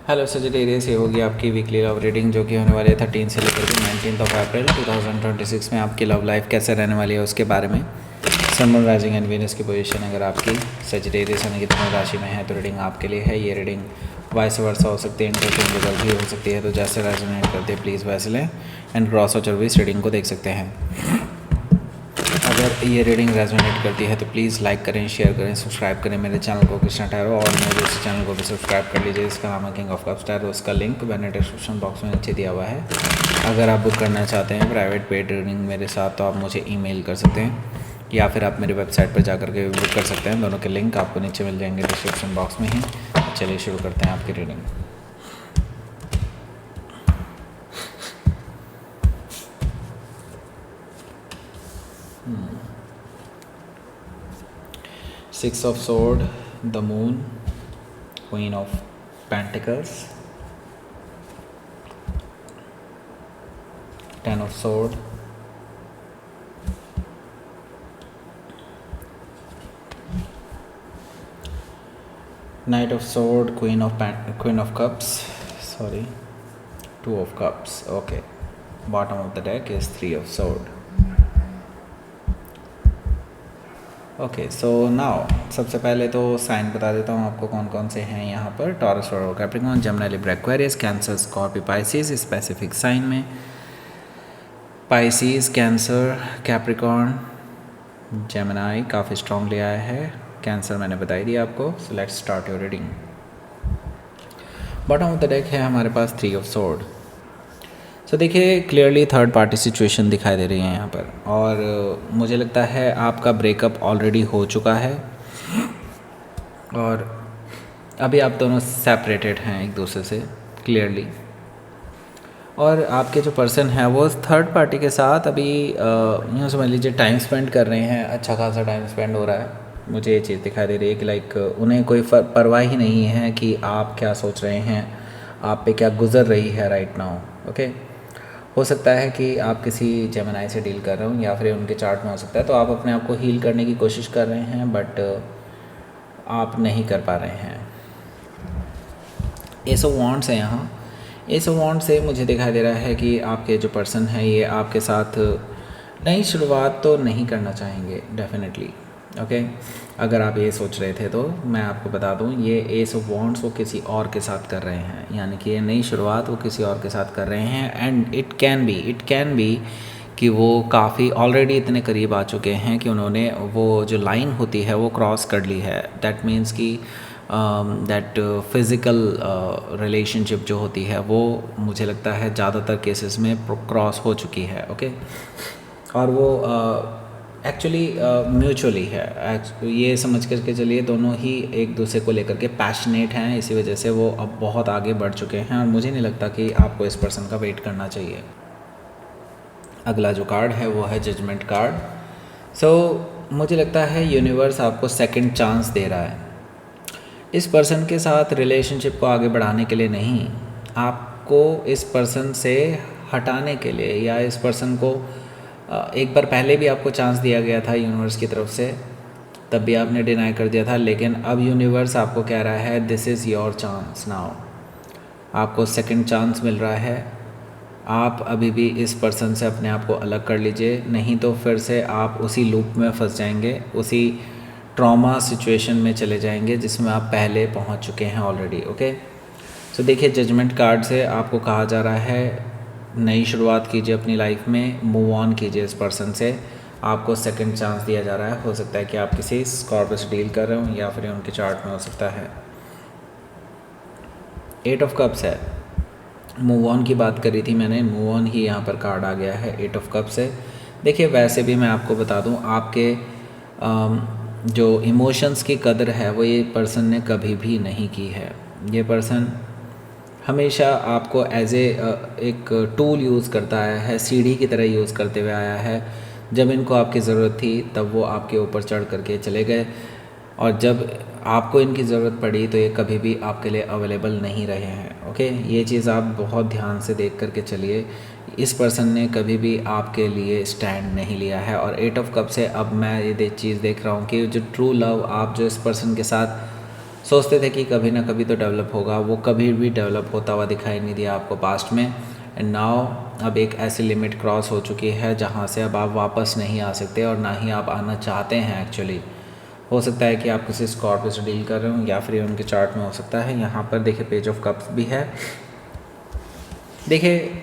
Hello Sagittarius, ये होगी आपकी वीकली लव रीडिंग जो कि होने वाली है 13 से लेकर के 19 अप्रैल 2026 में। आपकी लव लाइफ कैसे रहने वाली है उसके बारे में। Sun moon rising and Venus की पोजीशन अगर आपकी सजिटेरियस यानी कि धनु राशि में है तो रीडिंग आपके लिए है। ये रीडिंग वाइस वर्सा हो सकती है, इंटरचेंजेबल भी हो सकती है, तो जैसे रेजोनेट करते हैं प्लीज़ वैसे लें एंड क्रॉस और भी इस रीडिंग को देख सकते हैं। अगर ये रीडिंग रेजोनेट करती है तो प्लीज़ लाइक करें, शेयर करें, सब्सक्राइब करें मेरे चैनल को कृष्णा टैरो, और मेरे इस चैनल को भी सब्सक्राइब कर लीजिए। इसका नाम है किंग ऑफ कप्स टैरो। उसका लिंक मैंने डिस्क्रिप्शन बॉक्स में नीचे दिया हुआ है। अगर आप बुक करना चाहते हैं प्राइवेट पेड रीडिंग मेरे साथ तो आप मुझे ईमेल कर सकते हैं या फिर आप मेरी वेबसाइट पर जाकर के बुक कर सकते हैं। दोनों के लिंक आपको नीचे मिल जाएंगे डिस्क्रिप्शन बॉक्स में ही। चलिए शुरू करते हैं आपकी reading. Six of Sword, the Moon, Queen of Pentacles, Ten of Sword, Knight of Sword, Queen of Cups, sorry, Two of Cups. Okay, bottom of the deck is Three of Sword. Okay so now सबसे पहले तो sign बता देता हूँ आपको कौन कौन से हैं यहाँ पर। Taurus, Virgo, Capricorn, Gemini, Libra, Aquarius, Cancer, Scorpio, Pisces specific sign में। पाइसिस, कैंसर, कैप्रिकॉर्न, जेमिनी काफ़ी स्ट्रॉन्गली आया है। कैंसर मैंने बताई दिया आपको। So let's start your reading. Bottom of the deck है हमारे पास थ्री ऑफ सोर्ड। सो देखिए क्लियरली थर्ड पार्टी सिचुएशन दिखाई दे रही है यहाँ पर, और मुझे लगता है आपका ब्रेकअप ऑलरेडी हो चुका है और अभी आप दोनों सेपरेटेड हैं एक दूसरे से क्लियरली। और आपके जो पर्सन है वो थर्ड पार्टी के साथ अभी यूँ समझ लीजिए टाइम स्पेंड कर रहे हैं। अच्छा खासा टाइम स्पेंड हो रहा है। मुझे ये चीज़ दिखाई दे रही है कि लाइक उन्हें कोई परवाह ही नहीं है कि आप क्या सोच रहे हैं, आप पे क्या गुजर रही है राइट नाउ। ओके, हो सकता है कि आप किसी जेमिनी से डील कर रहे हो या फिर उनके चार्ट में हो सकता है, तो आप अपने आप को हील करने की कोशिश कर रहे हैं बट आप नहीं कर पा रहे हैं। एस ऑफ वॉन्ड्स है यहाँ। एस ऑफ वॉन्ड्स से मुझे दिखाई दे रहा है कि आपके जो पर्सन है ये आपके साथ नई शुरुआत तो नहीं करना चाहेंगे डेफिनेटली। ओके, अगर आप ये सोच रहे थे तो मैं आपको बता दूं ये एस ऑफ वॉन्ड्स वो किसी और के साथ कर रहे हैं, यानी कि ये नई शुरुआत वो किसी और के साथ कर रहे हैं। एंड इट कैन बी कि वो काफ़ी ऑलरेडी इतने करीब आ चुके हैं कि उन्होंने वो जो लाइन होती है वो क्रॉस कर ली है। दैट मीन्स कि दैट फिज़िकल रिलेशनशिप जो होती है वो मुझे लगता है ज़्यादातर केसेस में क्रॉस हो चुकी है। ओके, और वो एक्चुअली म्यूचुअली है। ये समझ करके चलिए दोनों ही एक दूसरे को लेकर के पैशनेट हैं, इसी वजह से वो अब बहुत आगे बढ़ चुके हैं और मुझे नहीं लगता कि आपको इस पर्सन का वेट करना चाहिए। अगला जो कार्ड है वो है जजमेंट कार्ड। सो मुझे लगता है यूनिवर्स आपको सेकंड चांस दे रहा है इस पर्सन के साथ रिलेशनशिप को आगे बढ़ाने के लिए नहीं, आपको इस पर्सन से हटाने के लिए, या इस पर्सन को एक बार पहले भी आपको चांस दिया गया था यूनिवर्स की तरफ से, तब भी आपने डिनाई कर दिया था। लेकिन अब यूनिवर्स आपको कह रहा है this is your chance now. आपको सेकंड चांस मिल रहा है। आप अभी भी इस पर्सन से अपने आप को अलग कर लीजिए, नहीं तो फिर से आप उसी लूप में फंस जाएंगे, उसी ट्रॉमा सिचुएशन में चले जाएंगे जिसमें आप पहले पहुंच चुके हैं ऑलरेडी। ओके, सो देखिए जजमेंट कार्ड से आपको कहा जा रहा है नई शुरुआत कीजिए अपनी लाइफ में, मूव ऑन कीजिए इस पर्सन से। आपको सेकंड चांस दिया जा रहा है। हो सकता है कि आप किसी स्कॉर्पियो से डील कर रहे हो या फिर उनके चार्ट में हो सकता है। एट ऑफ कप्स है। मूव ऑन की बात करी थी मैंने, मूव ऑन ही यहाँ पर कार्ड आ गया है एट ऑफ कप्स से। देखिए वैसे भी मैं आपको बता दूँ आपके जो इमोशंस की कदर है वो ये पर्सन ने कभी भी नहीं की है। ये पर्सन हमेशा आपको एज एक टूल यूज़ करता आया है, सीढ़ी की तरह यूज़ करते हुए आया है। जब इनको आपकी ज़रूरत थी तब वो आपके ऊपर चढ़ करके चले गए, और जब आपको इनकी ज़रूरत पड़ी तो ये कभी भी आपके लिए अवेलेबल नहीं रहे हैं। ओके, ये चीज़ आप बहुत ध्यान से देख करके चलिए। इस पर्सन ने कभी भी आपके लिए स्टैंड नहीं लिया है। और एट ऑफ कप से अब मैं ये चीज़ देख रहा हूँ कि जो ट्रू लव आप जो इस पर्सन के साथ सोचते थे कि कभी ना कभी तो डेवलप होगा, वो कभी भी डेवलप होता हुआ दिखाई नहीं दिया आपको पास्ट में। एंड नाउ अब एक ऐसी लिमिट क्रॉस हो चुकी है जहाँ से अब आप वापस नहीं आ सकते और ना ही आप आना चाहते हैं एक्चुअली। हो सकता है कि आप किसी स्कॉर्पियो से डील कर रहे हो या फिर उनके चार्ट में हो सकता है। यहाँ पर देखिए पेज ऑफ कप्स भी है। देखिए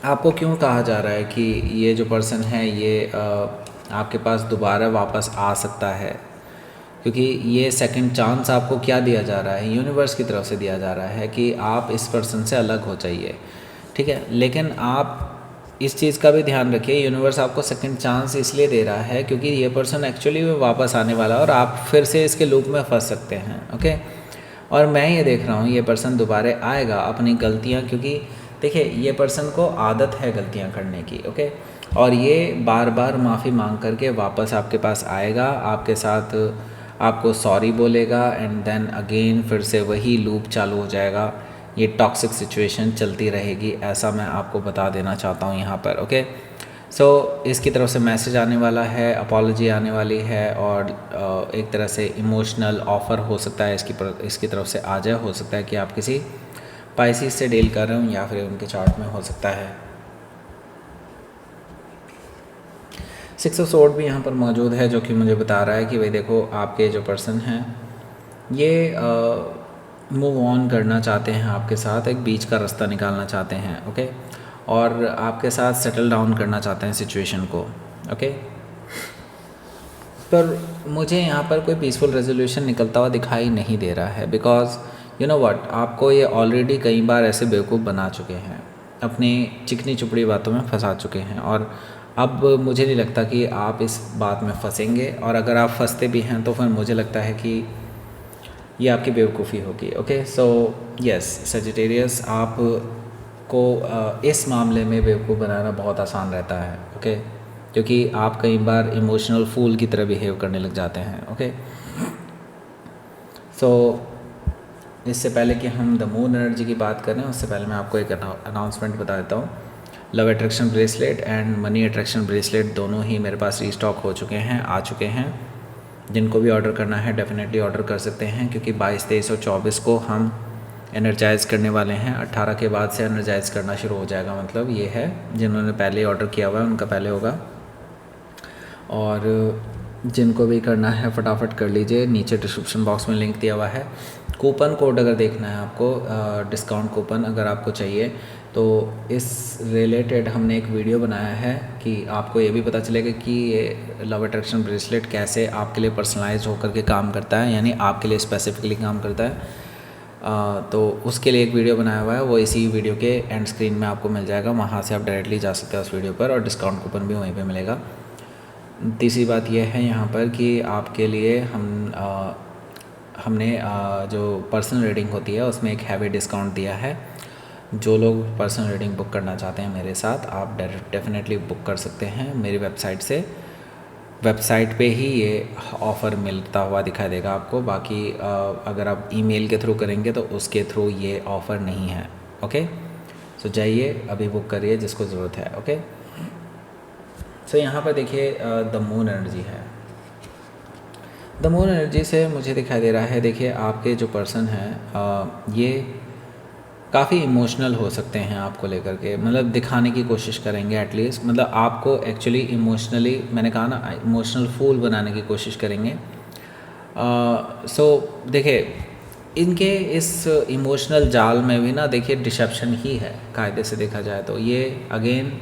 आपको क्यों कहा जा रहा है कि ये जो पर्सन है ये आपके पास दोबारा वापस आ सकता है, क्योंकि ये सेकंड चांस आपको क्या दिया जा रहा है, यूनिवर्स की तरफ से दिया जा रहा है कि आप इस पर्सन से अलग हो जाइए, ठीक है। लेकिन आप इस चीज़ का भी ध्यान रखिए, यूनिवर्स आपको सेकंड चांस इसलिए दे रहा है क्योंकि ये पर्सन एक्चुअली में वापस आने वाला है और आप फिर से इसके लूप में फंस सकते हैं, ओके। और मैं ये देख रहा हूँ ये पर्सन दोबारा आएगा अपनी गलतियाँ, क्योंकि देखिए ये पर्सन को आदत है गलतियाँ करने की, ओके। और ये बार बार माफ़ी मांग करके वापस आपके पास आएगा, आपके साथ आपको सॉरी बोलेगा एंड देन अगेन फिर से वही लूप चालू हो जाएगा। ये टॉक्सिक सिचुएशन चलती रहेगी, ऐसा मैं आपको बता देना चाहता हूँ यहाँ पर, ओके। सो इसकी तरफ से मैसेज आने वाला है, अपॉलॉजी आने वाली है और एक तरह से इमोशनल ऑफ़र हो सकता है इसकी तरफ से आ जाए। हो सकता है कि आप किसी पाइसिस से डील कर रहे हो या फिर उनके चार्ट में हो सकता है। 6 ऑफ सोर्ड भी यहाँ पर मौजूद है जो कि मुझे बता रहा है कि भाई देखो आपके जो पर्सन हैं ये मूव ऑन करना चाहते हैं आपके साथ, एक बीच का रास्ता निकालना चाहते हैं, ओके। और आपके साथ सेटल डाउन करना चाहते हैं सिचुएशन को, ओके। पर मुझे यहाँ पर कोई पीसफुल रेजोल्यूशन निकलता हुआ दिखाई नहीं दे रहा है, बिकॉज यू नो व्हाट, आपको ये ऑलरेडी कई बार ऐसे बेवकूफ़ बना चुके हैं, अपनी चिकनी चुपड़ी बातों में फंसा चुके हैं और अब मुझे नहीं लगता कि आप इस बात में फंसेंगे। और अगर आप फंसते भी हैं तो फिर मुझे लगता है कि ये आपकी बेवकूफ़ी होगी, ओके। सो यस सजिटेरियस, आप को इस मामले में बेवकूफ़ बनाना बहुत आसान रहता है, ओके, क्योंकि आप कई बार इमोशनल फूल की तरह बिहेव करने लग जाते हैं, ओके। सो इससे पहले कि हम द मून एनर्जी की बात करें उससे पहले मैं आपको एक अनाउंसमेंट बता देता हूँ। Love attraction bracelet and money attraction bracelet दोनों ही मेरे पास रीस्टॉक हो चुके हैं, आ चुके हैं। जिनको भी ऑर्डर करना है डेफिनेटली ऑर्डर कर सकते हैं, क्योंकि 22, 23 और 24 को हम एनर्जाइज़ करने वाले हैं। 18 के बाद से एनर्जाइज़ करना शुरू हो जाएगा, मतलब ये है जिन्होंने पहले ऑर्डर किया हुआ है उनका पहले होगा। और जिनको भी करना है फटाफट कर लीजिए, नीचे डिस्क्रिप्शन बॉक्स में लिंक दिया हुआ है। कूपन कोड अगर देखना है आपको, डिस्काउंट कूपन अगर आपको चाहिए तो इस रिलेटेड हमने एक वीडियो बनाया है कि आपको ये भी पता चलेगा कि ये लव अट्रैक्शन ब्रेसलेट कैसे आपके लिए पर्सनलाइज होकर के काम करता है, यानी आपके लिए स्पेसिफिकली काम करता है। तो उसके लिए एक वीडियो बनाया हुआ है, वो इसी वीडियो के एंड स्क्रीन में आपको मिल जाएगा, वहाँ से आप डायरेक्टली जा सकते हैं उस वीडियो पर और डिस्काउंट कूपन भी वहीं पे मिलेगा। तीसरी बात यह है यहाँ पर कि आपके लिए हमने जो पर्सनल रीडिंग होती है उसमें एक हैवी डिस्काउंट दिया है। जो लोग पर्सनल रीडिंग बुक करना चाहते हैं मेरे साथ, आप डेफिनेटली बुक कर सकते हैं मेरी वेबसाइट से। वेबसाइट पे ही ये ऑफ़र मिलता हुआ दिखाई देगा आपको, बाकी अगर आप ईमेल के थ्रू करेंगे तो उसके थ्रू ये ऑफ़र नहीं है, ओके। सो जाइए अभी बुक करिए जिसको ज़रूरत है, ओके। सो यहाँ पर देखिए द मून एनर्जी है। द मून एनर्जी से मुझे दिखाई दे रहा है, देखिए आपके जो पर्सन हैं ये काफ़ी इमोशनल हो सकते हैं आपको लेकर के, मतलब दिखाने की कोशिश करेंगे एटलीस्ट, मतलब आपको एक्चुअली इमोशनली, मैंने कहा ना, इमोशनल फूल बनाने की कोशिश करेंगे। सो देखिए इनके इस इमोशनल जाल में भी ना देखिए डिसेप्शन ही है कायदे से देखा जाए तो। ये अगेन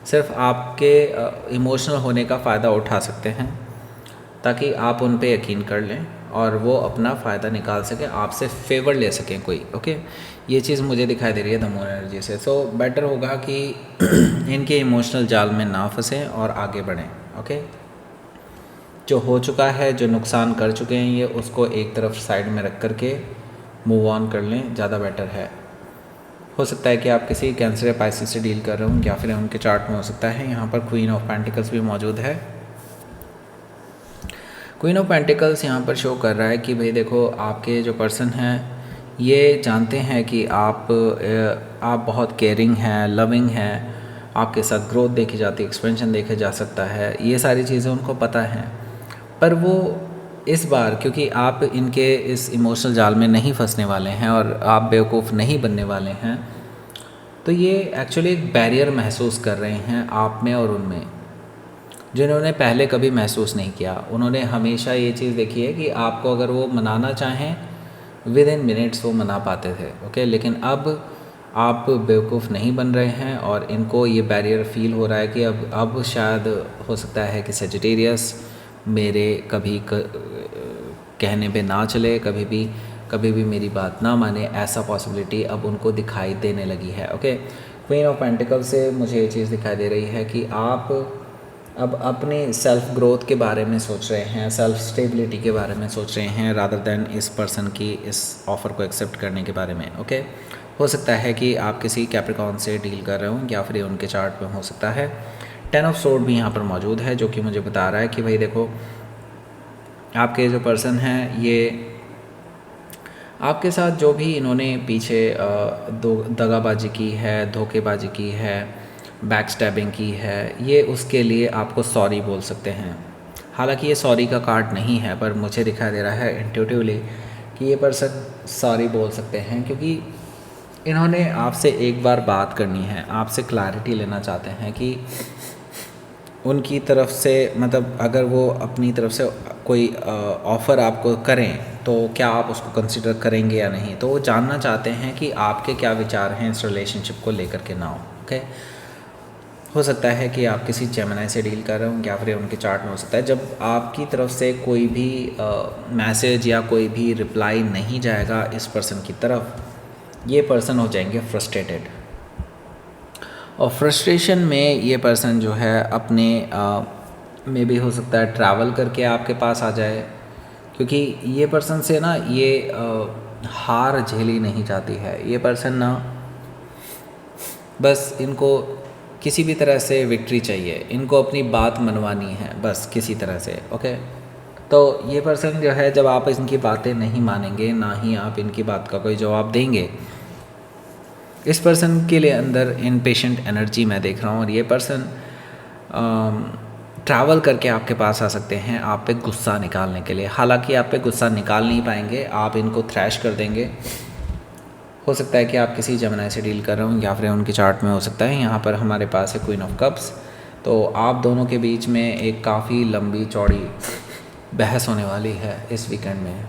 सिर्फ आपके इमोशनल होने का फ़ायदा उठा सकते हैं ताकि आप उन पे यकीन कर लें और वो अपना फ़ायदा निकाल सकें, आपसे फेवर ले सकें कोई, ओके। ये चीज़ मुझे दिखाई दे रही है द मून एनर्जी से। सो बेटर होगा कि इनके इमोशनल जाल में ना फंसें और आगे बढ़ें, ओके। जो हो चुका है, जो नुकसान कर चुके हैं ये, उसको एक तरफ साइड में रख कर के मूव ऑन कर लें, ज़्यादा बेटर है। हो सकता है कि आप किसी कैंसर या पाइसिस से डील कर रहे हो या फिर उनके चार्ट में हो सकता है। यहाँ पर क्वीन ऑफ पेंटिकल्स भी मौजूद है। क्वीन ऑफ पेंटिकल्स यहाँ पर शो कर रहा है कि भाई देखो आपके जो पर्सन हैं ये जानते हैं कि आप बहुत केयरिंग हैं, लविंग हैं, आपके साथ ग्रोथ देखी जाती है, एक्सपेंशन देखा जा सकता है, ये सारी चीज़ें उनको पता हैं। पर वो इस बार क्योंकि आप इनके इस इमोशनल जाल में नहीं फंसने वाले हैं और आप बेवकूफ़ नहीं बनने वाले हैं, तो ये एक्चुअली एक बैरियर महसूस कर रहे हैं आप में और उनमें, जिन्होंने पहले कभी महसूस नहीं किया। उन्होंने हमेशा ये चीज़ देखी है कि आपको अगर वो मनाना चाहें विद इन मिनट्स वो मना पाते थे, ओके। लेकिन अब आप बेवकूफ़ नहीं बन रहे हैं और इनको ये बैरियर फ़ील हो रहा है कि अब शायद हो सकता है कि सेजिटेरियस मेरे कहने पे ना चले, कभी भी मेरी बात ना माने, ऐसा पॉसिबिलिटी अब उनको दिखाई देने लगी है, ओके। क्वीन ऑफ पेंटिकल से मुझे ये चीज़ दिखाई दे रही है कि आप अब अपनी सेल्फ ग्रोथ के बारे में सोच रहे हैं, सेल्फ स्टेबिलिटी के बारे में सोच रहे हैं रादर दैन इस पर्सन की इस ऑफ़र को एक्सेप्ट करने के बारे में, ओके। हो सकता है कि आप किसी कैप्रिकॉर्न से डील कर रहे हो या फिर उनके चार्ट में हो सकता है। 10 ऑफ सोर्ड भी यहाँ पर मौजूद है, जो कि मुझे बता रहा है कि भाई देखो, आपके जो पर्सन हैं ये आपके साथ जो भी इन्होंने पीछे दगाबाजी की है, धोखेबाजी की है, बैक स्टैबिंग की है, ये उसके लिए आपको सॉरी बोल सकते हैं। हालांकि ये सॉरी का कार्ड नहीं है, पर मुझे दिखाई दे रहा है इंट्यूटिवली कि ये पर्सन सॉरी बोल सकते हैं, क्योंकि इन्होंने आपसे एक बार बात करनी है, आपसे क्लैरिटी लेना चाहते हैं कि उनकी तरफ से, मतलब अगर वो अपनी तरफ से कोई ऑफ़र आपको करें तो क्या आप उसको कंसिडर करेंगे या नहीं। तो वो जानना चाहते हैं कि आपके क्या विचार हैं इस रिलेशनशिप को लेकर के नाउ, ओके। हो सकता है कि आप किसी जेमिनी से डील कर रहे हो या फिर उनके चार्ट में हो सकता है जब आपकी तरफ से कोई भी मैसेज या कोई भी रिप्लाई नहीं जाएगा इस पर्सन की तरफ, ये पर्सन हो जाएंगे फ्रस्ट्रेटेड। और फ्रस्ट्रेशन में ये पर्सन जो है अपने में भी हो सकता है ट्रैवल करके आपके पास आ जाए, क्योंकि ये पर्सन से ना ये हार झेली नहीं जाती है। ये पर्सन ना बस इनको किसी भी तरह से विक्ट्री चाहिए, इनको अपनी बात मनवानी है बस किसी तरह से, ओके। तो ये पर्सन जो है, जब आप इनकी बातें नहीं मानेंगे, ना ही आप इनकी बात का कोई जवाब देंगे, इस पर्सन के लिए अंदर इनपेशेंट एनर्जी मैं देख रहा हूँ। और ये पर्सन ट्रैवल करके आपके पास आ सकते हैं आप पे गुस्सा निकालने के लिए। हालांकि आप पे गुस्सा निकाल नहीं पाएंगे, आप इनको थ्रैश कर देंगे। हो सकता है कि आप किसी जेमिनी से डील कर रहे हो या फिर उनके चार्ट में हो सकता है। यहाँ पर हमारे पास है क्वीन ऑफ कप्स, तो आप दोनों के बीच में एक काफ़ी लंबी चौड़ी बहस होने वाली है इस वीकेंड में।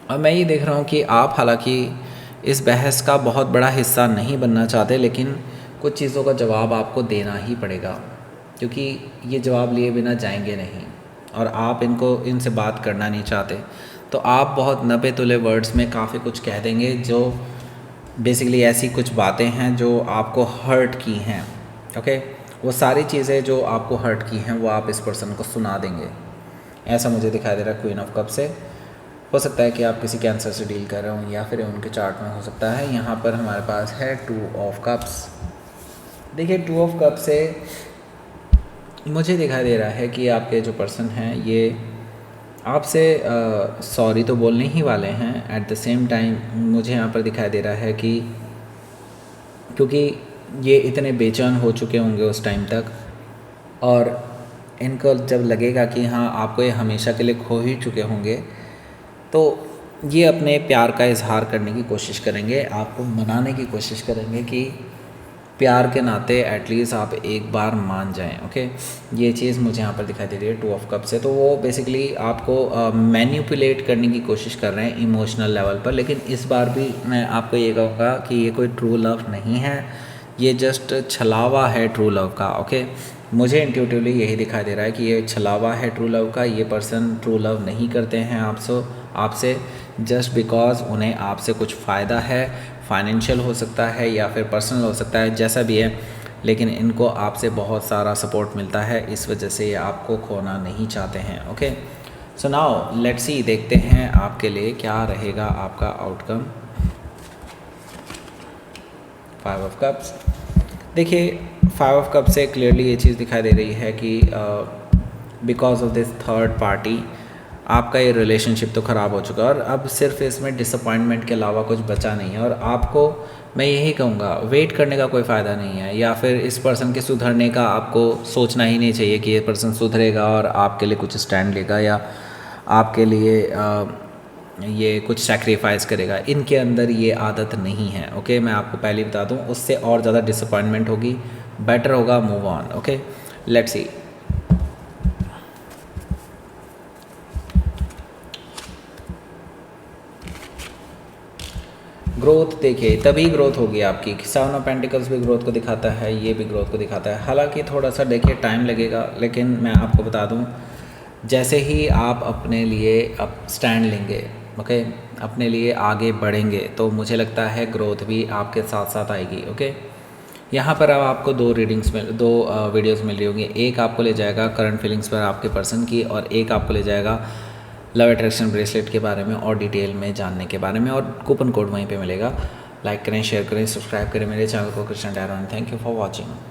और मैं ये देख रहा हूँ कि आप हालांकि इस बहस का बहुत बड़ा हिस्सा नहीं बनना चाहते, लेकिन कुछ चीज़ों का जवाब आपको देना ही पड़ेगा, क्योंकि ये जवाब लिए बिना जाएंगे नहीं और आप इनसे बात करना नहीं चाहते। तो आप बहुत नपे तुले वर्ड्स में काफ़ी कुछ कह देंगे, जो बेसिकली ऐसी कुछ बातें हैं जो आपको हर्ट की हैं, ओके। वो सारी चीज़ें जो आपको हर्ट की हैं वो आप इस पर्सन को सुना देंगे, ऐसा मुझे दिखाई दे रहा है क्वीन ऑफ कप से। हो सकता है कि आप किसी कैंसर से डील कर रहे हो या फिर उनके चार्ट में हो सकता है। यहाँ पर हमारे पास है 2 ऑफ कप्स। देखिए 2 ऑफ कप से मुझे दिखाई दे रहा है कि आपके जो पर्सन हैं ये आपसे सॉरी तो बोलने ही वाले हैं। एट द सेम टाइम मुझे यहाँ पर दिखाई दे रहा है कि क्योंकि ये इतने बेचैन हो चुके होंगे उस टाइम तक, और इनको जब लगेगा कि हाँ आपको ये हमेशा के लिए खो ही चुके होंगे, तो ये अपने प्यार का इजहार करने की कोशिश करेंगे, आपको मनाने की कोशिश करेंगे कि प्यार के नाते एटलीस्ट आप एक बार मान जाएं, ओके। ये चीज़ मुझे यहाँ पर दिखाई दे रही है 2 ऑफ कप से। तो वो बेसिकली आपको मैनिपुलेट करने की कोशिश कर रहे हैं इमोशनल लेवल पर, लेकिन इस बार भी मैं आपको ये कहूँगा कि ये कोई ट्रू लव नहीं है, ये जस्ट छलावा है ट्रू लव का, ओके। मुझे इंट्यूटिवली यही दिखाई दे रहा है कि ये छलावा है ट्रू लव का। ये पर्सन ट्रू लव नहीं करते हैं आपसे जस्ट बिकॉज उन्हें आपसे कुछ फ़ायदा है, फाइनेंशियल हो सकता है या फिर पर्सनल हो सकता है, जैसा भी है, लेकिन इनको आपसे बहुत सारा सपोर्ट मिलता है, इस वजह से ये आपको खोना नहीं चाहते हैं, okay. So now let's see, देखते हैं आपके लिए क्या रहेगा आपका आउटकम। 5 of cups. देखिए 5 ऑफ कप से क्लियरली ये चीज़ दिखाई दे रही है कि because of this third party आपका ये रिलेशनशिप तो ख़राब हो चुका है और अब सिर्फ इसमें डिसअपॉइंटमेंट के अलावा कुछ बचा नहीं है। और आपको मैं यही कहूँगा, वेट करने का कोई फ़ायदा नहीं है, या फिर इस पर्सन के सुधरने का आपको सोचना ही नहीं चाहिए कि ये पर्सन सुधरेगा और आपके लिए कुछ स्टैंड लेगा या आपके लिए ये कुछ सेक्रीफाइस करेगा। इनके अंदर ये आदत नहीं है। ओके, मैं आपको पहले ही बता दूँ, उससे और ज़्यादा डिसअपॉइंटमेंट होगी। बेटर होगा move on. Okay, let's see. Growth देखिए, तभी ग्रोथ होगी आपकी। 7 ऑफ पेंटिकल्स भी ग्रोथ को दिखाता है, ये भी ग्रोथ को दिखाता है। हालांकि थोड़ा सा देखिए टाइम लगेगा, लेकिन मैं आपको बता दूं, जैसे ही आप अपने लिए अब स्टैंड लेंगे, ओके, अपने लिए आगे बढ़ेंगे, तो मुझे लगता है ग्रोथ भी आपके साथ साथ आएगी। ओके, यहाँ पर अब आपको दो वीडियोस मिल रही होंगी। एक आपको ले जाएगा करंट फीलिंग्स पर आपके पर्सन की, और एक आपको ले जाएगा लव अट्रैक्शन ब्रेसलेट के बारे में और डिटेल में जानने के बारे में, और कूपन कोड वहीं पे मिलेगा। लाइक करें, शेयर करें, सब्सक्राइब करें मेरे चैनल को, Krishna tarot. Thank you for watching.